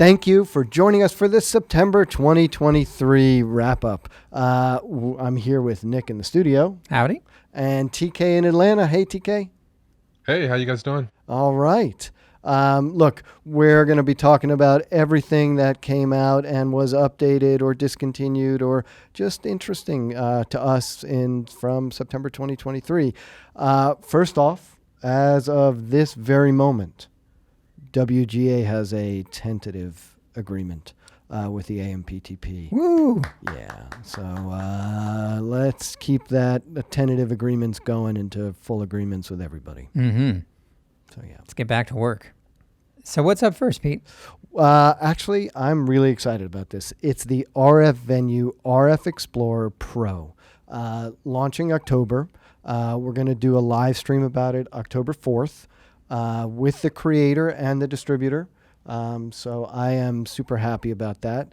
Thank you for joining us for this September 2023 wrap-up. I'm here with Nick in the studio. Howdy. And TK in Atlanta. Hey, TK. Hey, how you guys doing? All right. Look, we're going to be talking about everything that came out and was updated or discontinued or just interesting to us from September 2023. First off, as of this very moment, WGA has a tentative agreement with the AMPTP. Woo! Yeah, so let's keep the tentative agreements going into full agreements with everybody. Mm-hmm. So yeah, let's get back to work. So what's up first, Pete? Actually, I'm really excited about this. It's the RF Venue RF Explorer Pro, launching October. We're going to do a live stream about it October 4th. With the creator and the distributor. So I am super happy about that.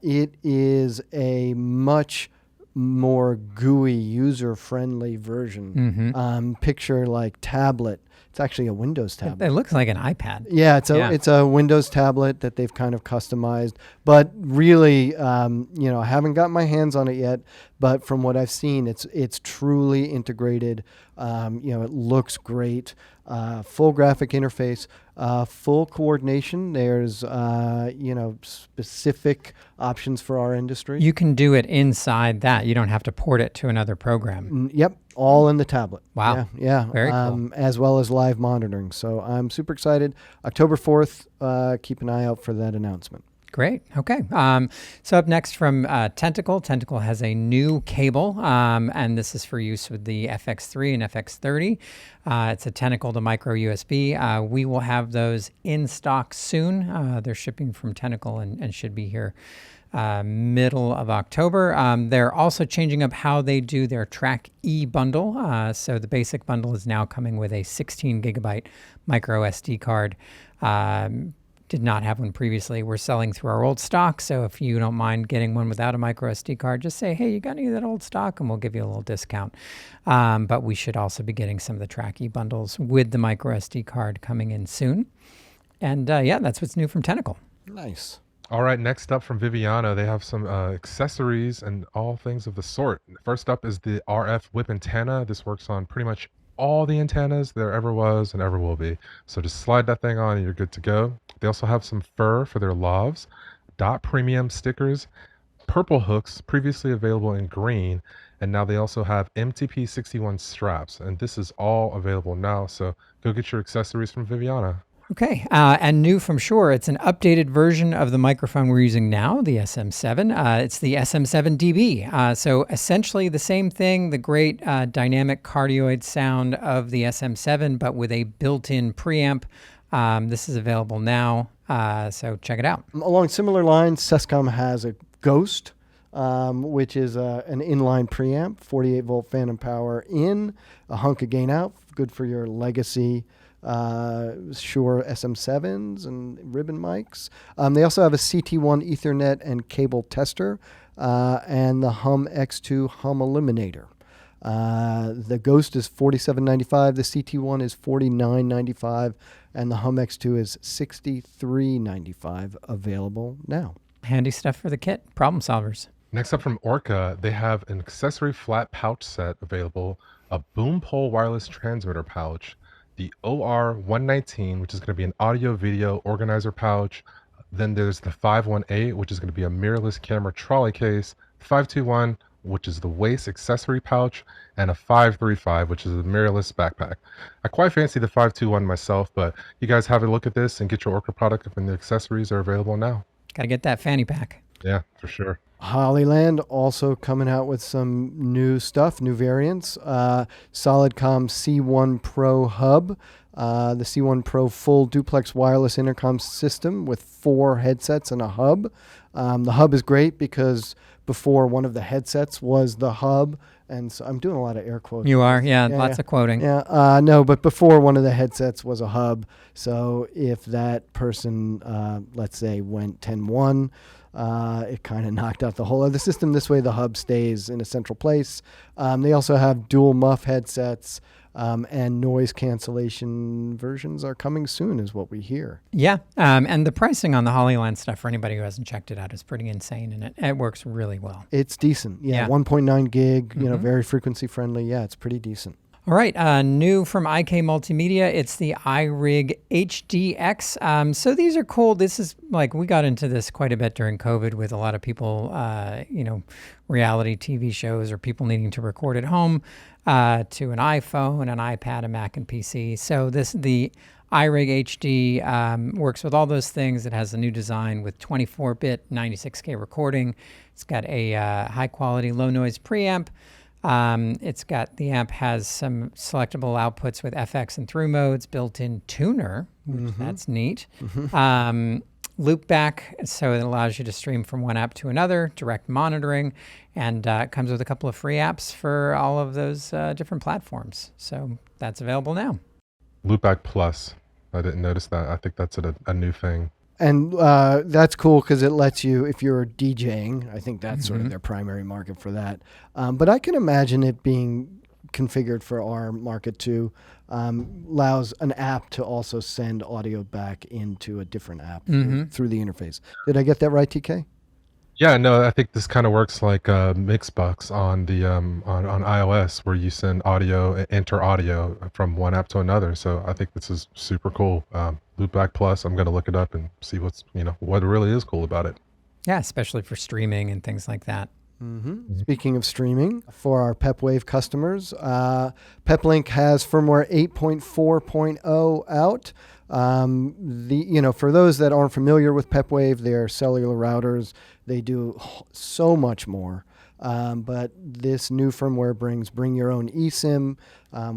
It is a much more GUI, user-friendly version. Mm-hmm. Picture like tablet. It's actually a Windows tablet. It looks like an iPad. Yeah, it's a Windows tablet that they've kind of customized. But really, I haven't got my hands on it yet. But from what I've seen, it's truly integrated. It looks great. Full graphic interface, full coordination. There's, specific options for our industry. You can do it inside that. You don't have to port it to another program. Yep, all in the tablet. Wow. Yeah. Very cool. As well as live monitoring. So I'm super excited. October 4th, keep an eye out for that announcement. Great. Okay. So up next from Tentacle. Tentacle has a new cable, and this is for use with the FX3 and FX30. It's a Tentacle to micro USB. We will have those in stock soon. They're shipping from Tentacle and should be here middle of October. They're also changing up how they do their Track E bundle. So the basic bundle is now coming with a 16 gigabyte micro SD card. Did not have one previously. We're selling through our old stock, so if you don't mind getting one without a micro SD card, just say, hey, you got any of that old stock, and we'll give you a little discount. But we should also be getting some of the Track E bundles with the micro SD card coming in soon. And that's what's new from Tentacle. Nice. All right, next up from Viviana, they have some accessories and all things of the sort. First up is the RF whip antenna. This works on pretty much all the antennas there ever was and ever will be. So just slide that thing on and you're good to go. They also have some fur for their Lavs, dot premium stickers, purple hooks, previously available in green, and now they also have MTP61 straps, and this is all available now, so go get your accessories from Viviana. Okay, and new from Shure, it's an updated version of the microphone we're using now, the SM7. It's the SM7DB. So essentially the same thing, the great dynamic cardioid sound of the SM7, but with a built-in preamp. This is available now, so check it out. Along similar lines, Sescom has a Ghost, which is an inline preamp, 48-volt phantom power in, a hunk of gain out, good for your legacy Shure SM7s and ribbon mics. They also have a CT1 Ethernet and cable tester and the Hum X2 Hum Eliminator. The Ghost is $47.95, the CT1 is $49.95, and the Hum X2 is $63.95, available now. Handy stuff for the kit, problem solvers. Next up from Orca, they have an accessory flat pouch set available, a boom pole wireless transmitter pouch, the OR119, which is going to be an audio video organizer pouch. Then there's the 518, which is going to be a mirrorless camera trolley case, 521, which is the waist accessory pouch, and a 535, which is a mirrorless backpack. I quite fancy the 521 myself, but you guys have a look at this and get your Orca product and the accessories are available now. Got to get that fanny pack. Yeah, for sure. Hollyland also coming out with some new stuff, new variants. Solidcom C1 Pro Hub, the C1 Pro full duplex wireless intercom system with 4 headsets and a hub. The hub is great because before one of the headsets was the hub, and so I'm doing a lot of air quotes. You are, yeah, lots of quoting. Yeah, no, but before one of the headsets was a hub, so if that person, let's say, went 10-1, it kind of knocked out the whole other system. This way the hub stays in a central place. They also have dual muff headsets, and noise cancellation versions are coming soon, is what we hear. Yeah, and the pricing on the Hollyland stuff, for anybody who hasn't checked it out, is pretty insane, and it works really well. It's decent. Yeah, Yeah. 1.9 gig, very frequency friendly. Yeah, it's pretty decent. All right, new from IK Multimedia, it's the iRig HDX. So these are cool. This is like, we got into this quite a bit during COVID with a lot of people, reality TV shows or people needing to record at home to an iPhone, an iPad, a Mac, and PC. So the iRig HD works with all those things. It has a new design with 24-bit 96K recording. It's got a high-quality, low-noise preamp. The amp has some selectable outputs with FX and through modes, built-in tuner, which that's neat. Loop back, so it allows you to stream from one app to another, direct monitoring, and it comes with a couple of free apps for all of those different platforms. So that's available now. Loopback Plus. I didn't notice that. I think that's a new thing. And that's cool because it lets you, if you're DJing, I think that's sort of their primary market for that. But I can imagine it being configured for our market too. Allows an app to also send audio back into a different app through the interface. Did I get that right, TK? Yeah, no, I think this kind of works like Mixbox on the on iOS, where you send audio, enter audio from one app to another. So I think this is super cool. Loopback Plus, I'm gonna look it up and see what really is cool about it. Yeah, especially for streaming and things like that. Speaking of streaming, for our PepWave customers, Peplink has firmware 8.4.0 out. For those that aren't familiar with PepWave, they're cellular routers. They do so much more. But this new firmware brings bring your own eSIM,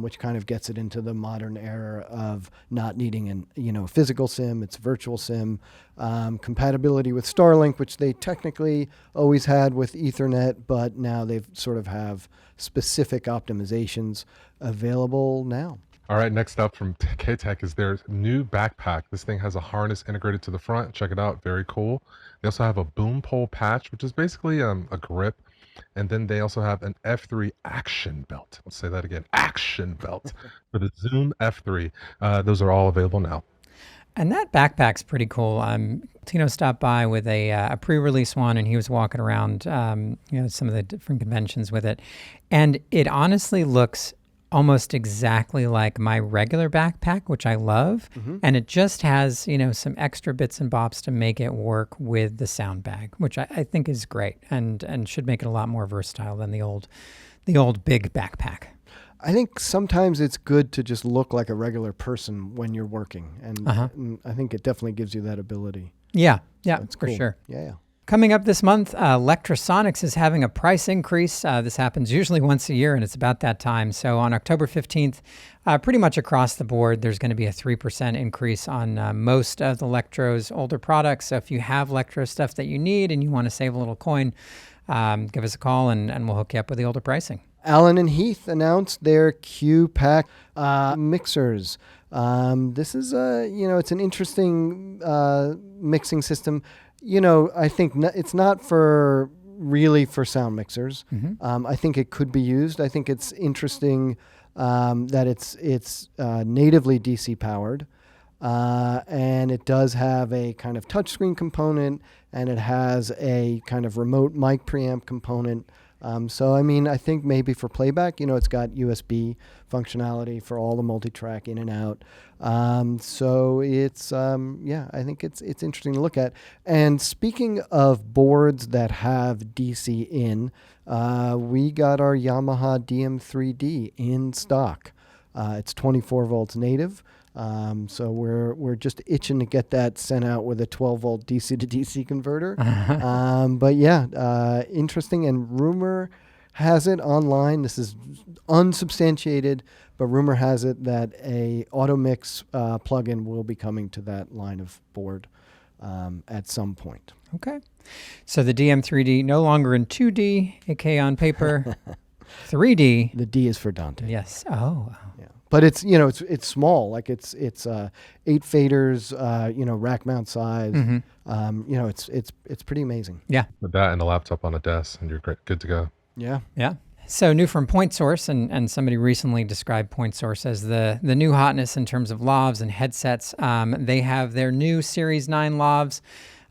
which kind of gets it into the modern era of not needing a physical SIM. It's virtual SIM. Compatibility with Starlink, which they technically always had with Ethernet, but now they've sort of have specific optimizations available now. All right, next up from K-Tek is their new backpack. This thing has a harness integrated to the front. Check it out, very cool. They also have a boom pole patch, which is basically a grip. And then they also have an F3 action belt. Let's say that again, action belt for the Zoom F3. Those are all available now. And that backpack's pretty cool. Tino stopped by with a pre-release one, and he was walking around, some of the different conventions with it. And it honestly looks almost exactly like my regular backpack, which I love. And it just has, some extra bits and bobs to make it work with the sound bag, which I think is great and should make it a lot more versatile than the old big backpack. I think sometimes it's good to just look like a regular person when you're working. And I think it definitely gives you that ability. Yeah, That's for cool. sure. Yeah. Coming up this month, Lectrosonics is having a price increase. This happens usually once a year, and it's about that time. So on October 15th, pretty much across the board, there's going to be a 3% increase on most of the Lectro's older products. So if you have Lectro stuff that you need and you want to save a little coin, give us a call and we'll hook you up with the older pricing. Alan and Heath announced their Q-PAC mixers. This is it's an interesting mixing system. I think it's not really for sound mixers. I think it could be used. I think it's interesting that it's natively DC powered, and it does have a kind of touchscreen component, and it has a kind of remote mic preamp component. I think maybe for playback, it's got USB functionality for all the multi-track in and out. I think it's interesting to look at. And speaking of boards that have DC in, we got our Yamaha DM3D in stock. It's 24 volts native. So we're just itching to get that sent out with a 12 volt DC to DC converter. Interesting. And rumor has it online, this is unsubstantiated, but rumor has it that a auto mix plugin will be coming to that line of board at some point. Okay. So the DM3D no longer in 2D, aka on paper, 3D. The D is for Dante. Yes. Oh. Yeah. But it's it's small, like it's 8 faders, rack mount size. It's pretty amazing. Yeah. With that and a laptop on a desk, and you're good to go. Yeah. Yeah. So new from Point Source, and somebody recently described Point Source as the new hotness in terms of lavs and headsets. They have their new Series 9 lavs.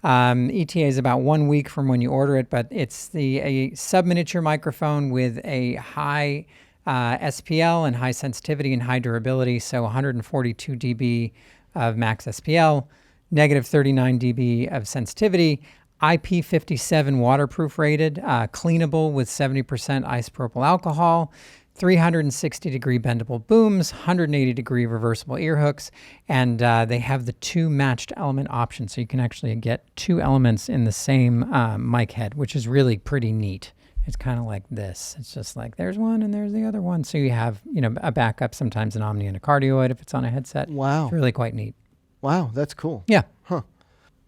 ETA is about 1 week from when you order it, but it's a sub-miniature microphone with a high SPL and high sensitivity and high durability. So 142 dB of max SPL, negative 39 dB of sensitivity, IP57 waterproof rated, cleanable with 70% isopropyl alcohol, 360 degree bendable booms, 180 degree reversible ear hooks, and they have the 2 matched element option. So you can actually get 2 elements in the same mic head, which is really pretty neat. It's kind of like this. It's just like there's one and there's the other one. So you have, a backup, sometimes an Omni and a cardioid if it's on a headset. Wow. It's really quite neat. Wow, that's cool. Yeah. Huh.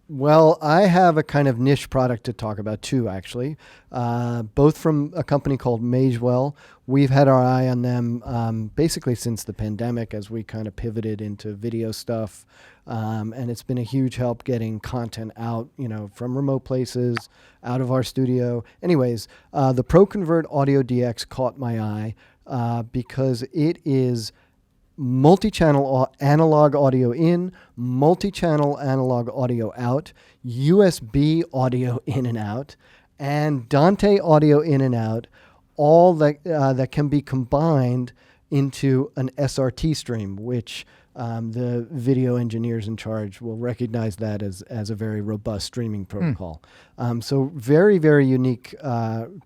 Well, I have a kind of niche product to talk about too, actually. Both from a company called Magewell. We've had our eye on them basically since the pandemic as we kind of pivoted into video stuff. And it's been a huge help getting content out, from remote places, out of our studio. Anyways, the ProConvert Audio DX caught my eye because it is multi-channel analog audio in, multi-channel analog audio out, USB audio in and out, and Dante audio in and out, all that can be combined into an SRT stream, which the video engineers in charge will recognize that as a very robust streaming protocol. So very, very unique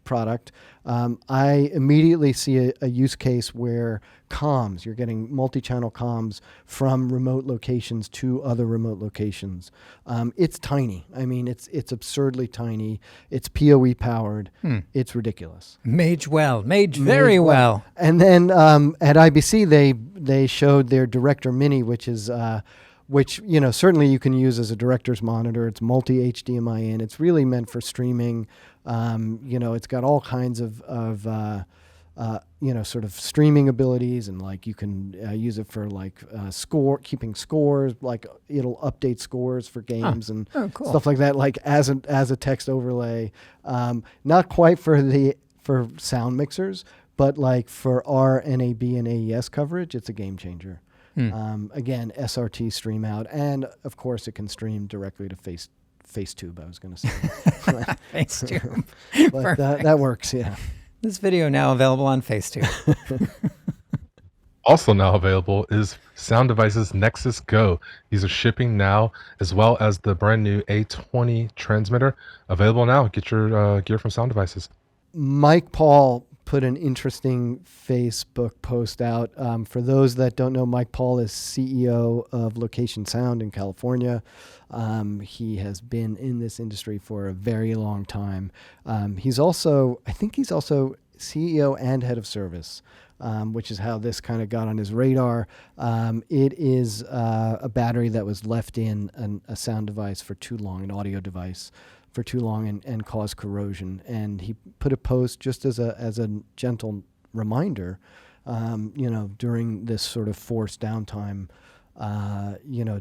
product. I immediately see a use case where comms, you're getting multi-channel comms from remote locations to other remote locations. It's tiny. I mean, it's absurdly tiny. It's PoE powered. It's ridiculous. Magewell. Very well. And then at IBC, they showed their Director Mini, which is which certainly you can use as a director's monitor. It's multi HDMI in. It's really meant for streaming. It's got all kinds of sort of streaming abilities, and like you can use it for like keeping scores. Like it'll update scores for games and cool. stuff like that. Like as a text overlay. Not quite for sound mixers, but like for our NAB and AES coverage, it's a game changer. Again, SRT stream out, and of course it can stream directly to FaceTube. I was going to say FaceTube. But that works. Yeah. This video now available on FaceTube. Also now available is Sound Devices Nexus Go. These are shipping now, as well as the brand new A20 transmitter available now. Get your gear from Sound Devices. Mike Paul put an interesting Facebook post out. For those that don't know, Mike Paul is CEO of Location Sound in California. He has been in this industry for a very long time. He's also CEO and head of service, which is how this kind of got on his radar. It is a battery that was left in a sound device for too long, an audio device for too long, and caused corrosion. And he put a post just as a gentle reminder, during this sort of forced downtime,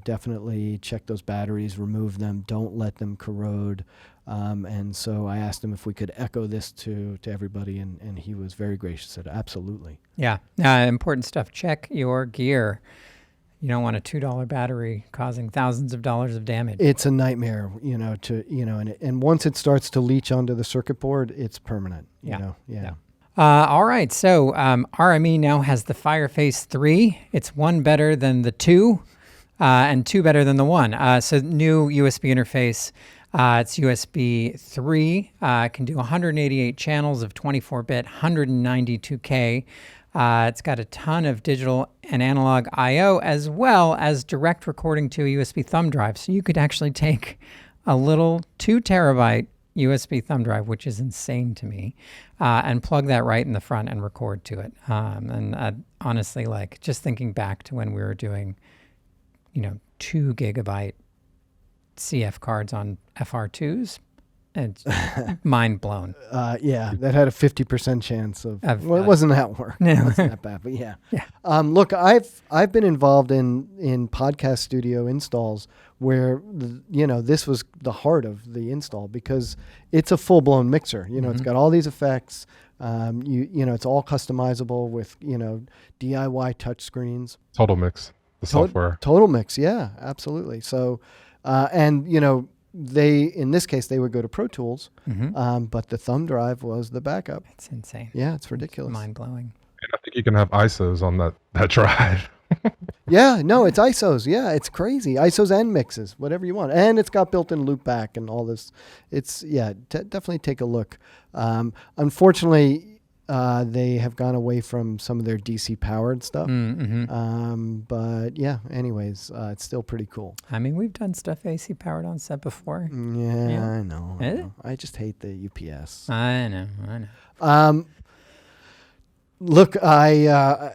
definitely check those batteries, remove them, don't let them corrode. And so I asked him if we could echo this to everybody, and he was very gracious, said absolutely. Yeah. Important stuff. Check your gear. You don't want a $2 battery causing thousands of dollars of damage. It's a nightmare, and once it starts to leach onto the circuit board, it's permanent. Yeah. All right. So RME now has the Fireface III. It's one better than the two, and two better than the one. So new USB interface. It's USB 3. Can do 188 channels of 24-bit, 192K. It's got a ton of digital and analog I/O, as well as direct recording to a USB thumb drive. So you could actually take a little 2 terabyte USB thumb drive, which is insane to me, and plug that right in the front and record to it. And honestly, like just thinking back to when we were doing, 2 gigabyte CF cards on FR2s, it's mind blown. That had a 50% chance of it wasn't that work. No. It wasn't that bad, but yeah. Look, I've been involved in podcast studio installs where this was the heart of the install, because it's a full blown mixer. It's got all these effects. It's all customizable with DIY touchscreens. Total Mix, the software. Total Mix, yeah, absolutely. So, they in this case they would go to Pro Tools, but the thumb drive was the backup. It's insane. Yeah, it's ridiculous. Mind blowing. And I think you can have ISOs on that drive. Yeah, no, it's ISOs. Yeah, it's crazy. ISOs and mixes, whatever you want. And it's got built-in loopback and all this. It's, definitely take a look. Unfortunately, they have gone away from some of their DC-powered stuff. But, yeah, anyways, it's still pretty cool. I mean, we've done stuff AC-powered on set before. Yeah. I know. I just hate the UPS. I know. Look, I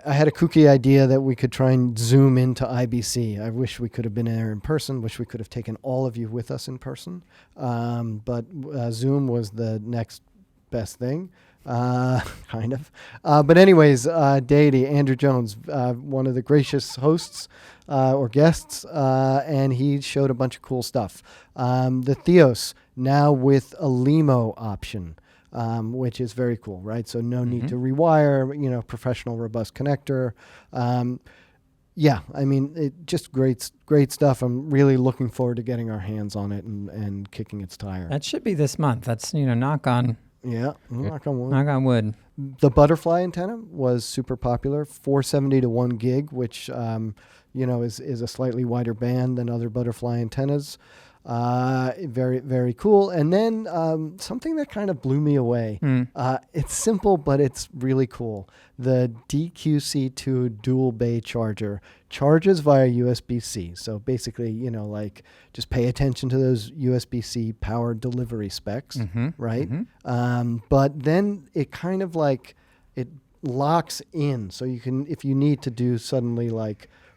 had a kooky idea that we could try and zoom into IBC. I wish we could have been there in person. Wish we could have taken all of you with us in person. But Zoom was the next best thing, kind of. But anyways, Deity, Andrew Jones, one of the gracious hosts or guests, and he showed a bunch of cool stuff. The Theos, now with a Limo option. Which is very cool, right? So no need to rewire, professional robust connector. I mean, it just great stuff. I'm really looking forward to getting our hands on it and kicking its tire. That should be this month. That's, knock on. Yeah, knock on wood. Knock on wood. The butterfly antenna was super popular, 470 to 1 gig, which, is a slightly wider band than other butterfly antennas. Very, very cool. And then something that kind of blew me away. It's simple, but it's really cool. The DQC2 dual bay charger charges via USB-C. So basically, just pay attention to those USB-C power delivery specs, right? But then it kind of it locks in. So you can, if you need to do suddenly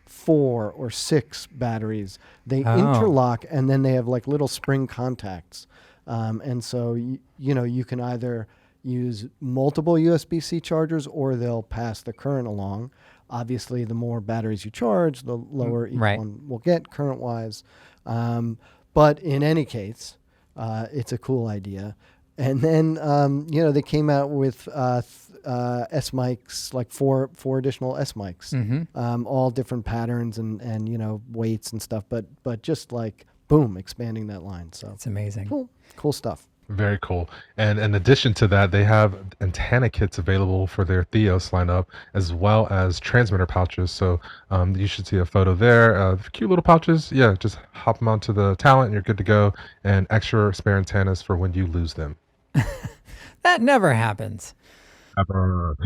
4 or 6 batteries, they interlock, and then they have little spring contacts, and so you can either use multiple USB-C chargers or they'll pass the current along. Obviously, the more batteries you charge, the lower each one will get current wise, but in any case, it's a cool idea. And then they came out with S mics, 4 additional S mics, all different patterns and weights and stuff, but just boom, expanding that line. So it's amazing. Cool stuff. Very cool. And in addition to that, they have antenna kits available for their Theos lineup, as well as transmitter pouches. So you should see a photo there. Cute little pouches. Yeah, just hop them onto the Talent and you're good to go. And extra spare antennas for when you lose them. That never happens. Never.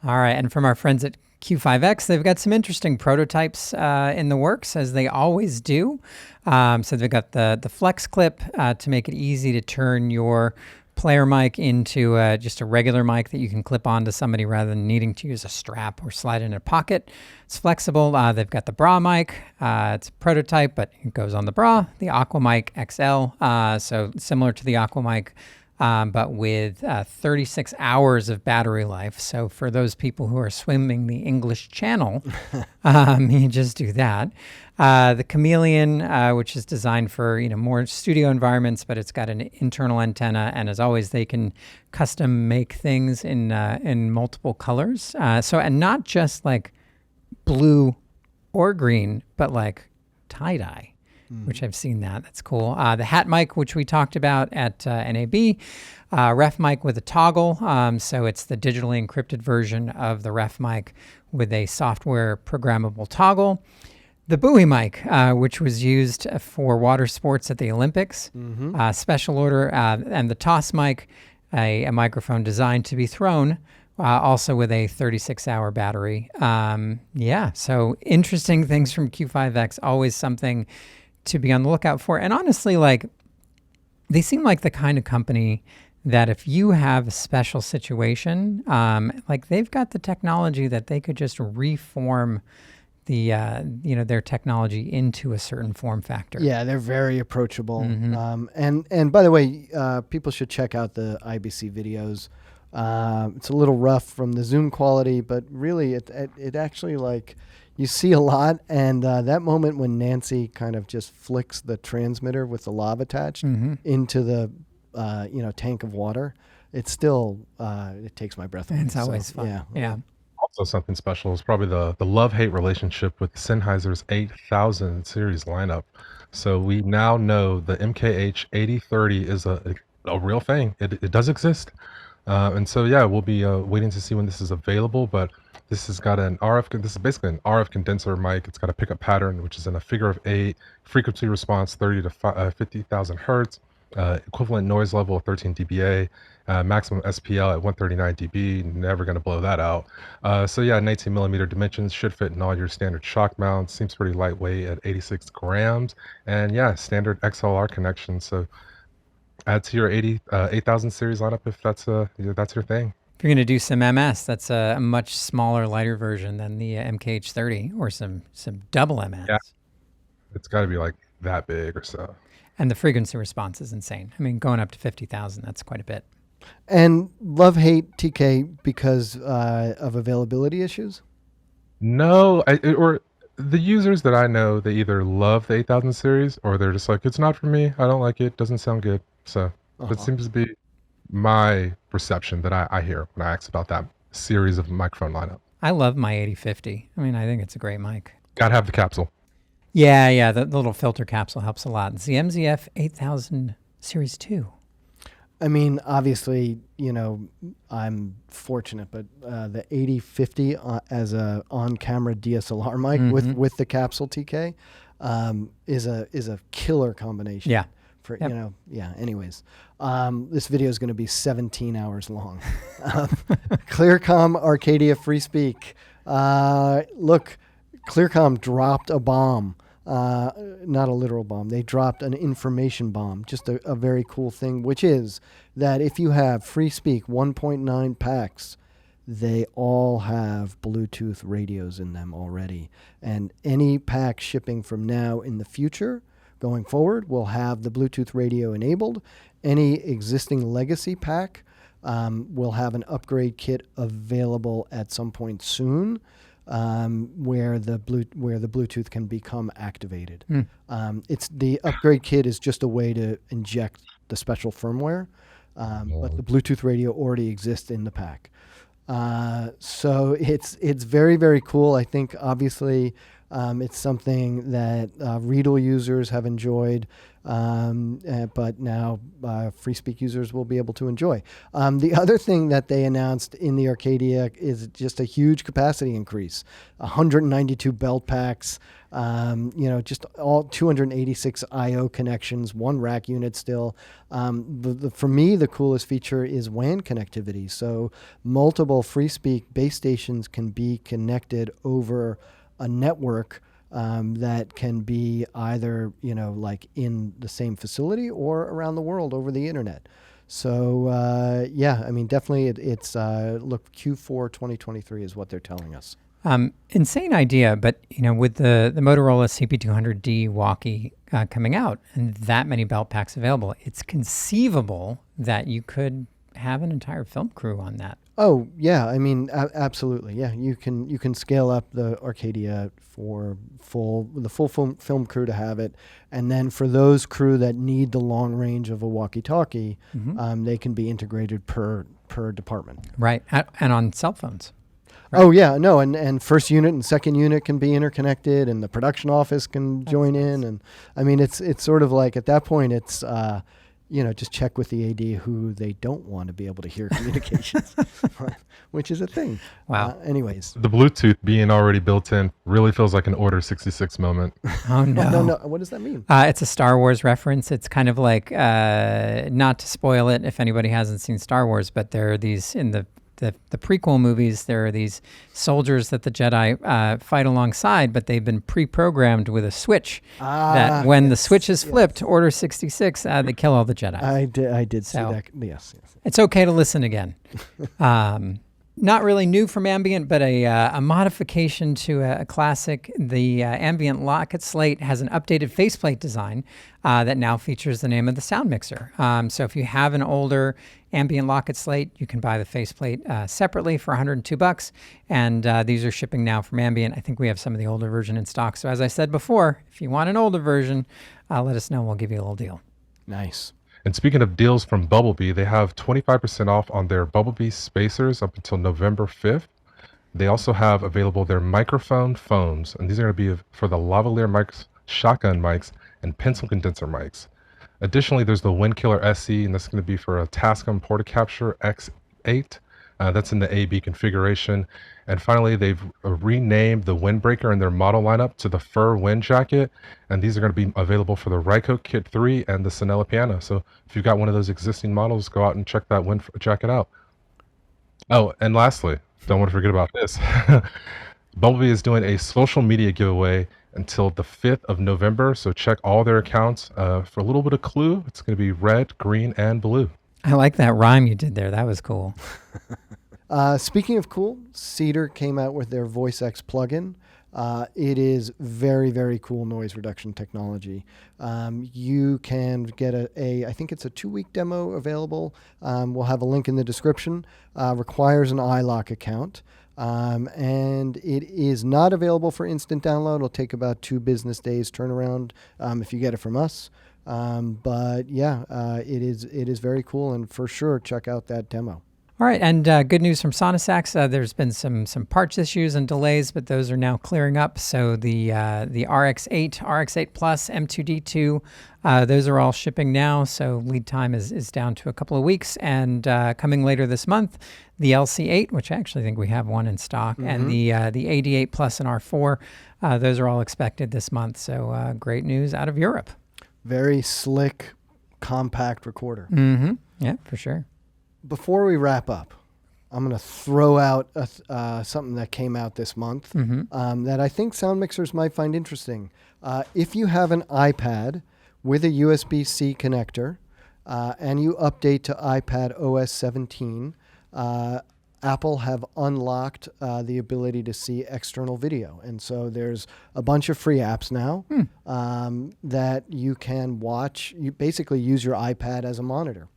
All right. And from our friends at Q5X, they've got some interesting prototypes in the works, as they always do. So they've got the flex clip to make it easy to turn your player mic into just a regular mic that you can clip onto somebody rather than needing to use a strap or slide in a pocket. It's flexible. They've got the bra mic. It's a prototype, but it goes on the bra. The Aqua Mic XL, so similar to the Aqua Mic, but with 36 hours of battery life. So for those people who are swimming the English Channel, you just do that. The Chameleon, which is designed for more studio environments, but it's got an internal antenna, and as always, they can custom make things in multiple colors. And not just blue or green, but tie-dye. Which I've seen that. That's cool. The hat mic, which we talked about at NAB, ref mic with a toggle. So it's the digitally encrypted version of the ref mic with a software programmable toggle. The buoy mic, which was used for water sports at the Olympics. Special order. And the toss mic, a microphone designed to be thrown, also with a 36-hour battery. So interesting things from Q5X, always something to be on the lookout for. And honestly, they seem like the kind of company that if you have a special situation, they've got the technology that they could just reform the their technology into a certain form factor. Yeah, they're very approachable. And by the way, people should check out the IBC videos. It's a little rough from the Zoom quality, but really it actually you see a lot, and that moment when Nancy kind of just flicks the transmitter with the lav attached into the tank of water, it's still it takes my breath away. It's always fun. Yeah. Yeah. Also, something special is probably the love-hate relationship with Sennheiser's 8000 series lineup. So we now know the MKH 8030 is a real thing. It does exist. And so, yeah, we'll be waiting to see when this is available. But this has got an RF. This is basically an RF condenser mic. It's got a pickup pattern, which is in a figure of 8, frequency response 30 to 50,000 hertz, equivalent noise level of 13 dBA, maximum SPL at 139 dB. Never going to blow that out. So yeah, 19 millimeter dimensions, should fit in all your standard shock mounts. Seems pretty lightweight at 86 grams, and yeah, standard XLR connection. So add to your 8000 series lineup if that's your thing. If you're going to do some MS, that's a much smaller, lighter version than the MKH30, or some double MS. Yeah, it's got to be like that big or so. And the frequency response is insane. I mean, going up to 50,000, that's quite a bit. And love-hate TK because of availability issues? No, or the users that I know, they either love the 8000 series or they're just like, it's not for me. I don't like it. Doesn't sound good. So that seems to be my perception that I hear when I ask about that series of microphone lineup. I love my 8050. I mean, I think it's a great mic. Gotta have the capsule. Yeah, the little filter capsule helps a lot. It's the MZF 8000 Series 2. I mean, obviously, I'm fortunate, but the 8050 as a on-camera DSLR mic with the capsule TK is a killer combination. Yeah. For anyways, this video is going to be 17 hours long. Clearcom Arcadia FreeSpeak. Look, Clearcom dropped a bomb. Not a literal bomb. They dropped an information bomb. Just a very cool thing, which is that if you have FreeSpeak 1.9 packs, they all have Bluetooth radios in them already. And any pack shipping from now in the future, going forward, will have the Bluetooth radio enabled. Any existing legacy pack will have an upgrade kit available at some point soon. Where the Bluetooth can become activated. It's the upgrade kit is just a way to inject the special firmware, but the Bluetooth radio already exists in the pack. So it's very, very cool. I think obviously it's something that Riedel users have enjoyed, but now FreeSpeak users will be able to enjoy. The other thing that they announced in the Arcadia is just a huge capacity increase. 192 belt packs, just all 286 I/O connections, one rack unit still. For me, the coolest feature is WAN connectivity. So multiple FreeSpeak base stations can be connected over a network that can be either, like in the same facility or around the world over the internet. So, definitely it's look, Q4 2023 is what they're telling us. Insane idea, but, with the Motorola CP200D walkie coming out and that many belt packs available, it's conceivable that you could have an entire film crew on that. Oh yeah, I mean absolutely. Yeah, you can scale up the Arcadia for the full film crew to have it, and then for those crew that need the long range of a walkie-talkie, they can be integrated per department. Right, and on cell phones. Right. Oh yeah, no, and first unit and second unit can be interconnected, and the production office can join in, and I mean it's sort of like at that point it's. Just check with the AD who they don't want to be able to hear communications, which is a thing. Wow. Anyways. The Bluetooth being already built in really feels like an Order 66 moment. Oh, no. No. What does that mean? It's a Star Wars reference. It's kind of like, not to spoil it if anybody hasn't seen Star Wars, but there are these in the prequel movies, there are these soldiers that the Jedi fight alongside, but they've been pre-programmed with a switch that when the switch is flipped, Order 66, they kill all the Jedi. I did see that. Yes. It's okay to listen again. Not really new from Ambient, but a modification to a classic. The Ambient Lockit Slate has an updated faceplate design that now features the name of the sound mixer. So if you have an older Ambient Lockit Slate, you can buy the faceplate separately for $102, and these are shipping now from Ambient. I think we have some of the older version in stock. So as I said before, if you want an older version, let us know. We'll give you a little deal. Nice. And speaking of deals from Bubblebee, they have 25% off on their Bubblebee spacers up until November 5th. They also have available their microphone phones, and these are going to be for the lavalier mics, shotgun mics, and pencil condenser mics. Additionally, there's the Windkiller SE, and this is going to be for a Tascam Portacapture X8. That's in the AB configuration. And finally, they've renamed the windbreaker in their model lineup to the Fur Wind Jacket. And these are going to be available for the Ryko Kit 3 and the Sonella Piano. So if you've got one of those existing models, go out and check that wind jacket out. Oh, and lastly, don't want to forget about this. Bumblebee is doing a social media giveaway until the 5th of November. So check all their accounts for a little bit of clue. It's going to be red, green, and blue. I like that rhyme you did there. That was cool. Speaking of cool, Cedar came out with their VoicEX plugin. It is very, very cool noise reduction technology. You can get I think it's a 2-week demo available. We'll have a link in the description. Requires an iLock account. And it is not available for instant download. It'll take about 2 business days turnaround if you get it from us. But yeah, it is very cool, and for sure check out that demo. All right, and good news from Sonosax. There's been some parts issues and delays, but those are now clearing up. So the RX8, RX8 Plus, M2D2, those are all shipping now. So lead time is down to a couple of weeks. And coming later this month, the LC8, which I actually think we have one in stock, and the AD8 Plus and R4, those are all expected this month. So great news out of Europe. Very slick, compact recorder. Mm-hmm. Yeah, for sure. Before we wrap up, I'm going to throw out something that came out this month that I think sound mixers might find interesting. If you have an iPad with a USB-C connector and you update to iPad OS 17, Apple have unlocked the ability to see external video. And so there's a bunch of free apps now that you can watch. You basically use your iPad as a monitor.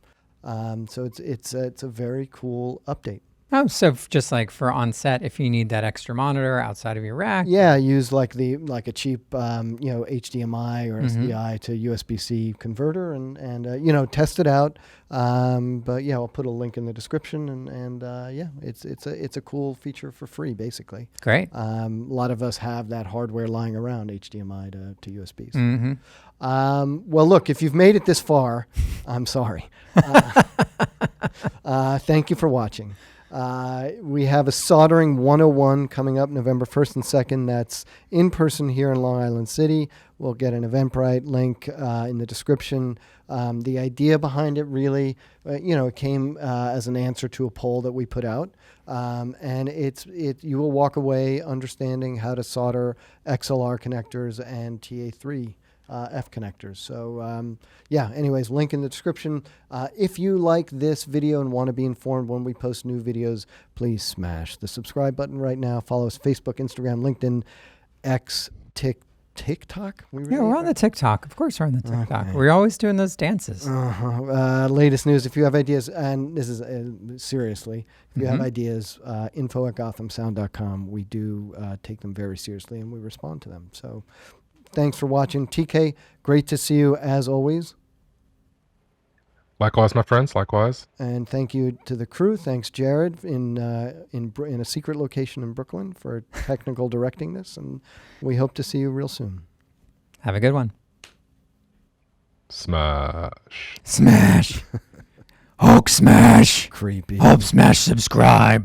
So it's a very cool update. Oh, so just like for on set, if you need that extra monitor outside of your rack. Yeah, use like a cheap HDMI or SDI to USB-C converter and test it out. But yeah, I'll put a link in the description and yeah, it's a cool feature for free basically. Great. A lot of us have that hardware lying around, HDMI to USBs. Well, look, if you've made it this far, I'm sorry. Thank you for watching. We have a Soldering 101 coming up November 1st and 2nd. That's in person here in Long Island City. We'll get an Eventbrite link in the description. The idea behind it really, it came as an answer to a poll that we put out. And you will walk away understanding how to solder XLR connectors and TA3 F connectors. So yeah, anyways, link in the description. If you like this video and want to be informed when we post new videos, please smash the subscribe button right now. Follow us Facebook, Instagram, LinkedIn, X, TikTok. Yeah, we're on the TikTok. Of course we're on the TikTok. Okay. We're always doing those dances. Latest news. If you have ideas, and this is seriously, if you have ideas, info@gothamsound.com. We do take them very seriously and we respond to them. So thanks for watching. TK, great to see you as always. Likewise, my friends. Likewise. And thank you to the crew. Thanks, Jared, in a secret location in Brooklyn for technical directing this. And we hope to see you real soon. Have a good one. Smash. Smash. Hulk smash. Creepy. Hulk smash subscribe.